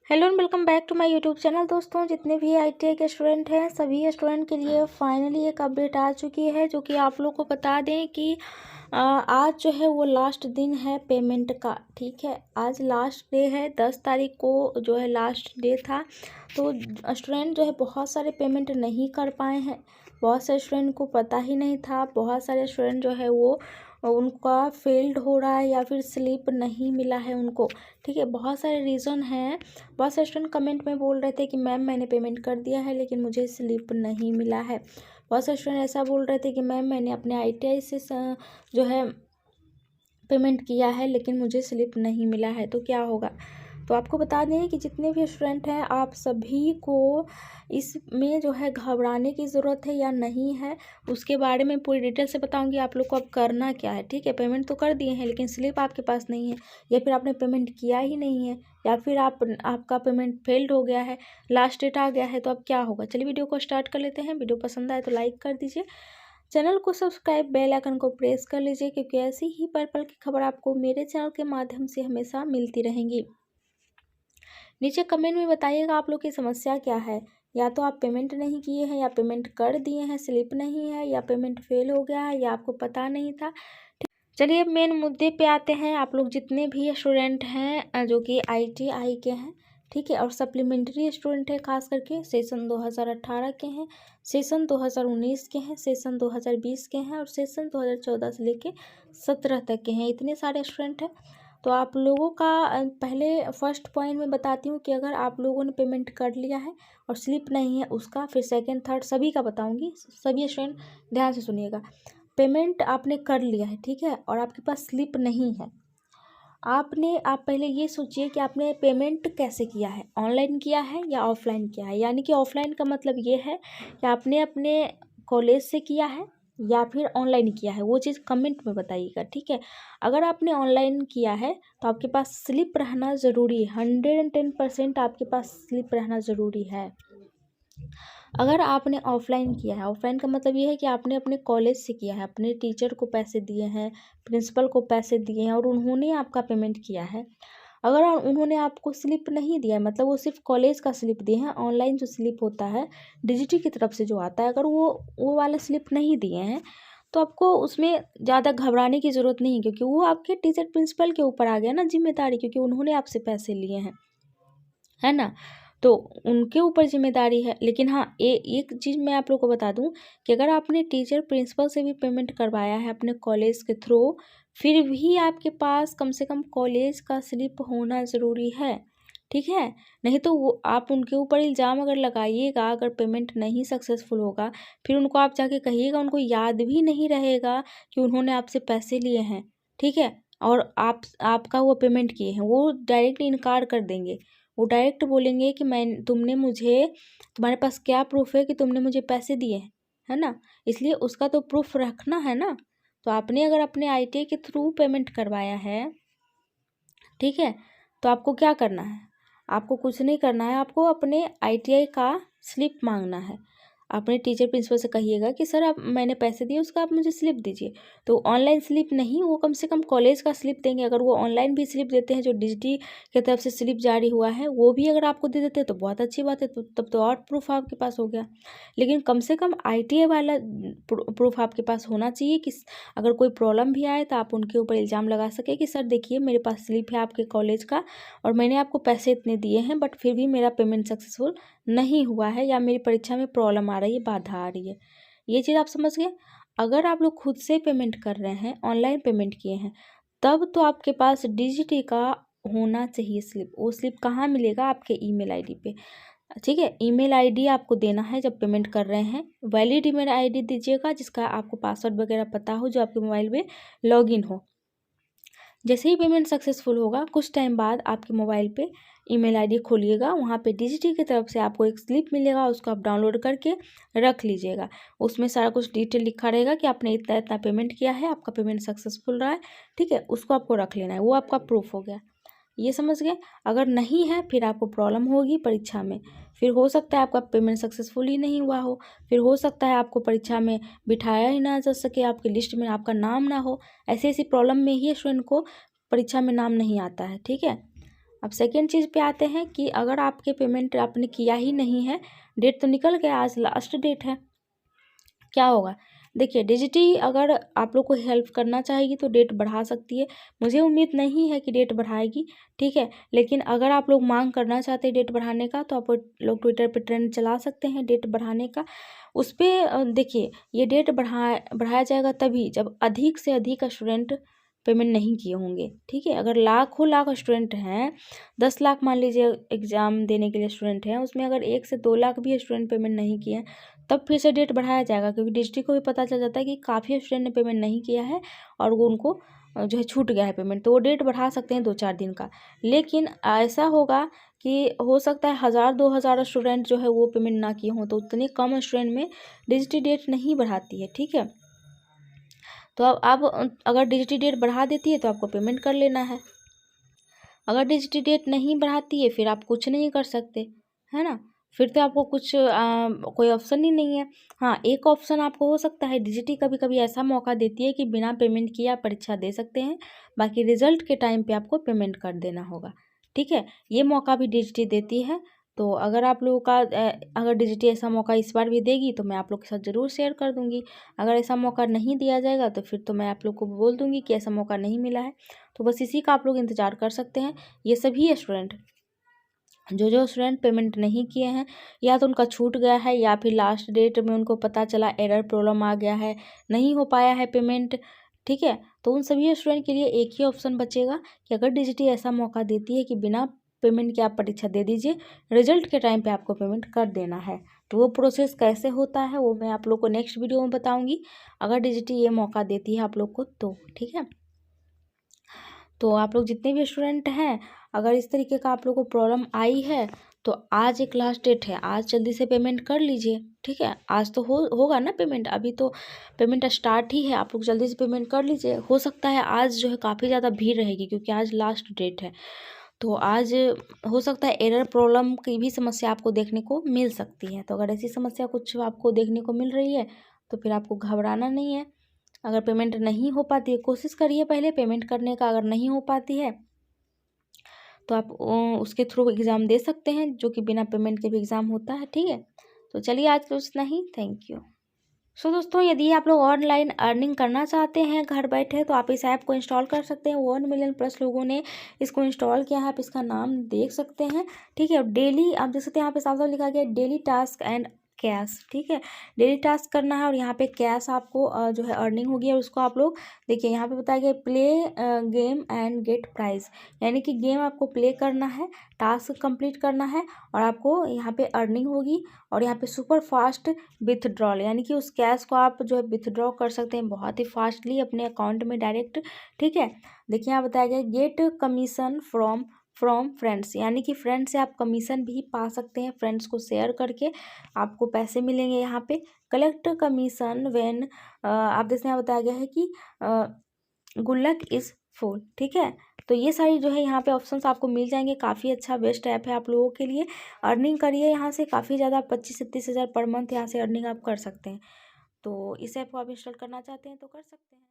Hello and welcome back to my YouTube channel. दोस्तों, जितने भी आईटीआई के स्टूडेंट हैं सभी स्टूडेंट के लिए फाइनली एक अपडेट आ चुकी है, जो कि आप लोग को बता दें कि आज जो है वो लास्ट दिन है पेमेंट का। ठीक है, आज लास्ट डे है, 10 तारीख को जो है लास्ट डे था। तो स्टूडेंट जो है बहुत सारे पेमेंट नहीं कर पाए हैं, बहुत सारे स्टूडेंट को पता ही नहीं था, बहुत सारे स्टूडेंट जो है वो उनका फेल्ड हो रहा है या फिर स्लिप नहीं मिला है उनको। ठीक है, बहुत सारे रीज़न हैं। बहुत सारे स्टूडेंट कमेंट में बोल रहे थे कि मैम मैंने पेमेंट कर दिया है लेकिन मुझे स्लिप नहीं मिला है। बहुत सारे स्टूडेंट ऐसा बोल रहे थे कि मैम मैंने अपने आईटीआई से जो है पेमेंट किया है लेकिन मुझे स्लिप नहीं मिला है, तो क्या होगा। तो आपको बता दें कि जितने भी स्टूडेंट हैं आप सभी को इसमें जो है घबराने की ज़रूरत है या नहीं है, उसके बारे में पूरी डिटेल से बताऊंगी आप लोग को अब करना क्या है। ठीक है, पेमेंट तो कर दिए हैं लेकिन स्लिप आपके पास नहीं है, या फिर आपने पेमेंट किया ही नहीं है, या फिर आपका पेमेंट फेल्ड हो गया है, लास्ट डेट आ गया है, तो अब क्या होगा। चलिए वीडियो को स्टार्ट कर लेते हैं। वीडियो पसंद आए तो लाइक कर दीजिए, चैनल को सब्सक्राइब, बेल आइकन को प्रेस कर लीजिए, क्योंकि ऐसी ही पल पल की खबर आपको मेरे चैनल के माध्यम से हमेशा मिलती रहेंगी। नीचे कमेंट में बताइएगा आप लोग की समस्या क्या है। या तो आप पेमेंट नहीं किए हैं, या पेमेंट कर दिए हैं स्लिप नहीं है, या पेमेंट फेल हो गया है, या आपको पता नहीं था। चलिए अब मेन मुद्दे पे आते हैं। आप लोग जितने भी स्टूडेंट हैं जो कि आईटीआई के हैं, ठीक है, और सप्लीमेंट्री स्टूडेंट है, खास करके सेशन 2018 के हैं, सेशन 2019 के हैं, सेशन 2020 के हैं, और सेशन 2014 से लेके 17 तक के हैं। इतने सारे स्टूडेंट हैं। तो आप लोगों का पहले फर्स्ट पॉइंट में बताती हूँ कि अगर आप लोगों ने पेमेंट कर लिया है और स्लिप नहीं है उसका, फिर सेकेंड थर्ड सभी का बताऊँगी। सभी स्टूडेंट ध्यान से सुनिएगा। पेमेंट आपने कर लिया है, ठीक है, और आपके पास स्लिप नहीं है। आप पहले ये सोचिए कि आपने पेमेंट कैसे किया है, ऑनलाइन किया है या ऑफलाइन किया है। यानी कि ऑफलाइन का मतलब ये है कि आपने अपने कॉलेज से किया है या फिर ऑनलाइन किया है, वो चीज़ कमेंट में बताइएगा। ठीक है, अगर आपने ऑनलाइन किया है तो आपके पास स्लिप रहना ज़रूरी है, 110% आपके पास स्लिप रहना ज़रूरी है। अगर आपने ऑफलाइन किया है, ऑफलाइन का मतलब ये है कि आपने अपने कॉलेज से किया है, अपने टीचर को पैसे दिए हैं, प्रिंसिपल को पैसे दिए हैं और उन्होंने आपका पेमेंट किया है। अगर उन्होंने आपको स्लिप नहीं दिया है, मतलब वो सिर्फ कॉलेज का स्लिप दिए हैं, ऑनलाइन जो स्लिप होता है डिजिटी की तरफ से जो आता है, अगर वो वाला स्लिप नहीं दिए हैं तो आपको उसमें ज़्यादा घबराने की ज़रूरत नहीं है, क्योंकि वो आपके टीचर प्रिंसिपल के ऊपर आ गया ना जिम्मेदारी, क्योंकि उन्होंने आपसे पैसे लिए हैं, है ना। तो उनके ऊपर जिम्मेदारी है। लेकिन हाँ, एक चीज़ मैं आप लोग को बता दूं कि अगर आपने टीचर प्रिंसिपल से भी पेमेंट करवाया है अपने कॉलेज के थ्रू, फिर भी आपके पास कम से कम कॉलेज का स्लिप होना ज़रूरी है। ठीक है, नहीं तो वो आप उनके ऊपर इल्ज़ाम अगर लगाइएगा, अगर पेमेंट नहीं सक्सेसफुल होगा, फिर उनको आप जाके कहिएगा, उनको याद भी नहीं रहेगा कि उन्होंने आपसे पैसे लिए हैं। ठीक है, और आपका वो पेमेंट किए हैं, वो डायरेक्ट इनकार कर देंगे। वो डायरेक्ट बोलेंगे कि तुम्हारे पास क्या प्रूफ है कि तुमने मुझे पैसे दिए हैं, है ना। इसलिए उसका तो प्रूफ रखना है ना। तो आपने अगर अपने आईटीआई के थ्रू पेमेंट करवाया है, ठीक है, तो आपको क्या करना है, आपको कुछ नहीं करना है, आपको अपने आईटीआई का स्लिप मांगना है। अपने टीचर प्रिंसिपल से कहिएगा कि सर आप मैंने पैसे दिए, उसका आप मुझे स्लिप दीजिए। तो ऑनलाइन स्लिप नहीं, वो कम से कम कॉलेज का स्लिप देंगे। अगर वो ऑनलाइन भी स्लिप देते हैं, जो डिजिटी की तरफ से स्लिप जारी हुआ है, वो भी अगर आपको दे देते हैं तो बहुत अच्छी बात है, तो तब तो और प्रूफ आपके पास हो गया। लेकिन कम से कम आईटीआई वाला प्रूफ आपके पास होना चाहिए कि अगर कोई प्रॉब्लम भी आए तो आप उनके ऊपर इल्ज़ाम लगा सके कि सर देखिए मेरे पास स्लिप है आपके कॉलेज का, और मैंने आपको पैसे इतने दिए हैं, बट फिर भी मेरा पेमेंट सक्सेसफुल नहीं हुआ है, या मेरी परीक्षा में प्रॉब्लम आ रही है, बाधा आ रही है। ये चीज़ आप समझ गए। अगर आप लोग खुद से पेमेंट कर रहे हैं, ऑनलाइन पेमेंट किए हैं, तब तो आपके पास डिजिटी का होना चाहिए स्लिप। वो स्लिप कहाँ मिलेगा, आपके ईमेल आईडी पे। ठीक है, ईमेल आईडी आपको देना है जब पेमेंट कर रहे हैं। वैलिड ईमेल आईडी दीजिएगा जिसका आपको पासवर्ड वगैरह पता हो, जो आपके मोबाइल में लॉगिन हो। जैसे ही पेमेंट सक्सेसफुल होगा, कुछ टाइम बाद आपके मोबाइल पे ईमेल आईडी खोलिएगा, वहाँ पे डिजिटी की तरफ से आपको एक स्लिप मिलेगा, उसको आप डाउनलोड करके रख लीजिएगा। उसमें सारा कुछ डिटेल लिखा रहेगा कि आपने इतना इतना पेमेंट किया है, आपका पेमेंट सक्सेसफुल रहा है। ठीक है, उसको आपको रख लेना है, वो आपका प्रूफ हो गया। ये समझ गए। अगर नहीं है फिर आपको प्रॉब्लम होगी परीक्षा में, फिर हो सकता है आपका पेमेंट सक्सेसफुल ही नहीं हुआ हो, फिर हो सकता है आपको परीक्षा में बिठाया ही ना जा सके, आपकी लिस्ट में आपका नाम ना हो। ऐसी ऐसी प्रॉब्लम में ही स्टूडेंट को परीक्षा में नाम नहीं आता है। ठीक है, अब सेकेंड चीज़ पे आते हैं कि अगर आपके पेमेंट आपने किया ही नहीं है, डेट तो निकल गया, आज लास्ट डेट है, क्या होगा? देखिए डिजिटी अगर आप लोग को हेल्प करना चाहेगी तो डेट बढ़ा सकती है। मुझे उम्मीद नहीं है कि डेट बढ़ाएगी, ठीक है, लेकिन अगर आप लोग मांग करना चाहते हैं डेट बढ़ाने का तो आप लोग ट्विटर पे ट्रेंड चला सकते हैं डेट बढ़ाने का। उस पर देखिए ये डेट बढ़ाया जाएगा तभी जब अधिक से अधिक स्टूडेंट पेमेंट नहीं किए होंगे, ठीक है। अगर लाखों लाख स्टूडेंट हैं, 10 लाख मान लीजिए एग्ज़ाम देने के लिए स्टूडेंट हैं, उसमें अगर 1 से 2 लाख भी स्टूडेंट पेमेंट नहीं किए हैं तब फिर से डेट बढ़ाया जाएगा, क्योंकि डिस्ट्री को भी पता चल जाता है कि काफ़ी स्टूडेंट ने पेमेंट नहीं किया है और वो उनको जो है छूट गया है पेमेंट, तो वो डेट बढ़ा सकते हैं 2-4 दिन का। लेकिन ऐसा होगा कि हो सकता है 1000-2000 स्टूडेंट जो है वो पेमेंट ना किए हों, तो उतने कम स्टूडेंट में डिजिटी डेट नहीं बढ़ाती है, ठीक है। तो अब अगर डिजिटी डेट बढ़ा देती है तो आपको पेमेंट कर लेना है। अगर डिजिटी डेट नहीं बढ़ाती है फिर आप कुछ नहीं कर सकते, है ना। फिर तो आपको कुछ कोई ऑप्शन ही नहीं है। हाँ, एक ऑप्शन आपको हो सकता है, डिजिटी कभी कभी ऐसा मौका देती है कि बिना पेमेंट किए आप परीक्षा दे सकते हैं, बाकी रिजल्ट के टाइम पे आपको पेमेंट कर देना होगा, ठीक है। ये मौका भी डिजिटी देती है। तो अगर आप लोगों का अगर डिजिटी ऐसा मौका इस बार भी देगी तो मैं आप लोग के साथ ज़रूर शेयर कर दूंगी। अगर ऐसा मौका नहीं दिया जाएगा तो फिर तो मैं आप लोग को बोल दूंगी कि ऐसा मौका नहीं मिला है। तो बस इसी का आप लोग इंतज़ार कर सकते हैं। ये सभी स्टूडेंट जो स्टूडेंट पेमेंट नहीं किए हैं, या तो उनका छूट गया है या फिर लास्ट डेट में उनको पता चला एरर प्रॉब्लम आ गया है, नहीं हो पाया है पेमेंट, ठीक है, तो उन सभी स्टूडेंट के लिए एक ही ऑप्शन बचेगा कि अगर डिजिटी ऐसा मौका देती है कि बिना पेमेंट के आप परीक्षा दे दीजिए, रिजल्ट के टाइम पे आपको पेमेंट कर देना है। तो वो प्रोसेस कैसे होता है वो मैं आप लोग को नेक्स्ट वीडियो में बताऊँगी, अगर डिजिटी ये मौका देती है आप लोग को तो, ठीक है। तो आप लोग जितने भी स्टूडेंट हैं, अगर इस तरीके का आप लोग को प्रॉब्लम आई है तो आज एक लास्ट डेट है, आज जल्दी से पेमेंट कर लीजिए, ठीक है। आज तो होगा ना पेमेंट, अभी तो पेमेंट स्टार्ट ही है, आप लोग जल्दी से पेमेंट कर लीजिए। हो सकता है आज जो है काफ़ी ज़्यादा भीड़ रहेगी क्योंकि आज लास्ट डेट है, तो आज हो सकता है एरर प्रॉब्लम की भी समस्या आपको देखने को मिल सकती है। तो अगर ऐसी समस्या कुछ आपको देखने को मिल रही है तो फिर आपको घबराना नहीं है। अगर पेमेंट नहीं हो पाती है, कोशिश करिए पहले पेमेंट करने का, अगर नहीं हो पाती है तो आप उसके थ्रू एग्ज़ाम दे सकते हैं, जो कि बिना पेमेंट के भी एग्ज़ाम होता है, ठीक है। तो चलिए आज के उतना ही, थैंक यू। सो दोस्तों, यदि आप लोग ऑनलाइन अर्निंग करना चाहते हैं घर बैठे तो आप इस ऐप को इंस्टॉल कर सकते हैं। 1 मिलियन प्लस लोगों ने इसको इंस्टॉल किया है, आप इसका नाम देख सकते हैं, ठीक है। डेली आप देख सकते हैं यहाँ पे साफ साफ लिखा गया डेली टास्क एंड कैश, ठीक है। डेली टास्क करना है और यहाँ पे कैश आपको जो है अर्निंग होगी, और उसको आप लोग देखिए यहाँ पे बताया गया play game and get prize, यानी कि गेम आपको प्ले करना है, टास्क कंप्लीट करना है और आपको यहाँ पे अर्निंग होगी। और यहाँ पे सुपर फास्ट विथड्रॉल, यानी कि उस कैश को आप जो है विथड्रॉ कर सकते हैं बहुत ही फास्टली अपने अकाउंट में डायरेक्ट, ठीक है। देखिए यहाँ बताया गया गेट कमीशन फ्रॉम फ्रेंड्स, यानी कि फ्रेंड से आप कमीशन भी पा सकते हैं, फ्रेंड्स को शेयर करके आपको पैसे मिलेंगे यहाँ पे। कलेक्ट कमीशन व्हेन आप देखते हैं बताया गया है कि गुल्लक इज़ फुल, ठीक है। तो ये सारी जो है यहाँ पे ऑप्शंस आपको मिल जाएंगे, काफ़ी अच्छा बेस्ट ऐप है आप लोगों के लिए। अर्निंग करिए यहाँ से काफ़ी ज़्यादा, 25-30 हज़ार पर मंथ यहाँ से अर्निंग आप कर सकते हैं। तो इस ऐप को आप इंस्टॉल करना चाहते हैं तो कर सकते हैं।